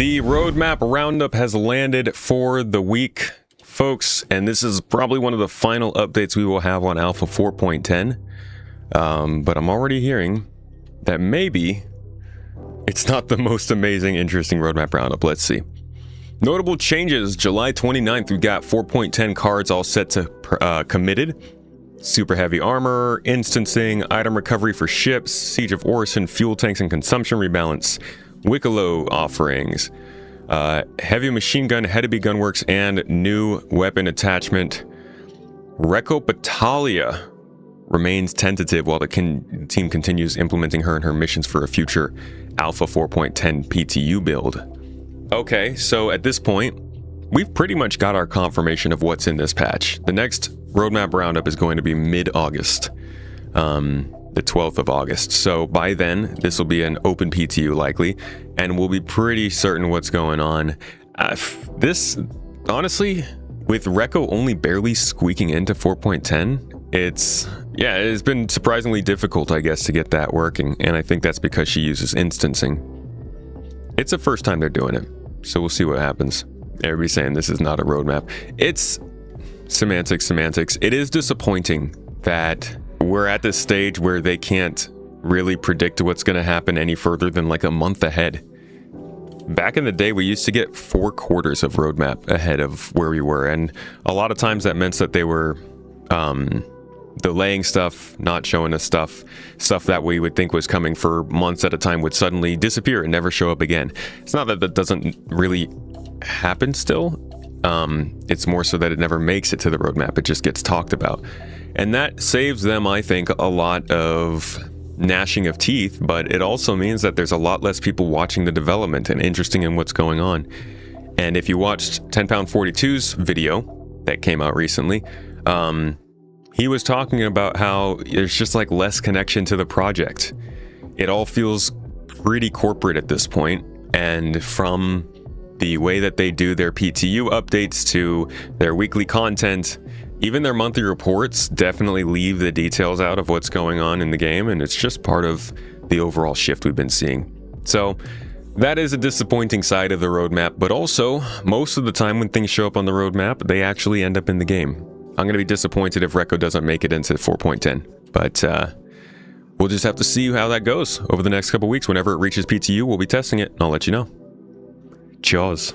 The roadmap roundup has landed for the week, folks, and this is probably one of the final updates we will have on Alpha 4.10. But I'm already hearing that maybe it's not the most amazing, interesting roadmap roundup. Let's see. Notable changes. July 29th, we got 4.10 cards all set to committed. Super heavy armor, instancing, item recovery for ships, Siege of Orison, fuel tanks and consumption rebalance, Wicklow offerings, heavy machine gun, Hedeby gunworks, and new weapon attachment. Recco Battaglia remains tentative while the team continues implementing her and her missions for a future Alpha 4.10 PTU build. Okay, so at this point, we've pretty much got our confirmation of what's in this patch. The next roadmap roundup is going to be mid-August, the 12th of August. So by then, this will be an open PTU likely, and we'll be pretty certain what's going on. This, honestly, with Recco only barely squeaking into 4.10, it's been surprisingly difficult, I guess, to get that working, and I think that's because she uses instancing. It's the first time they're doing it, so we'll see what happens. Everybody's saying this is not a roadmap. It's semantics. It is disappointing that we're at this stage where they can't really predict what's going to happen any further than like a month ahead. Back in the day, we used to get 4 quarters of roadmap ahead of where we were, and a lot of times that meant that they were delaying stuff, not showing us stuff that we would think was coming for months at a time would suddenly disappear and never show up again. It's not that that doesn't really happen still. It's more so that it never makes it to the roadmap. It just gets talked about. And that saves them, I think, a lot of gnashing of teeth, but it also means that there's a lot less people watching the development and interested in what's going on. And if you watched 10 Pound 42's video that came out recently, he was talking about how there's just like less connection to the project. It all feels pretty corporate at this point, and from the way that they do their PTU updates to their weekly content, even their monthly reports definitely leave the details out of what's going on in the game, and it's just part of the overall shift we've been seeing. So that is a disappointing side of the roadmap, but also most of the time when things show up on the roadmap, they actually end up in the game. I'm going to be disappointed if Recco doesn't make it into 4.10, but we'll just have to see how that goes over the next couple weeks. Whenever it reaches PTU, we'll be testing it, and I'll let you know. Cheers.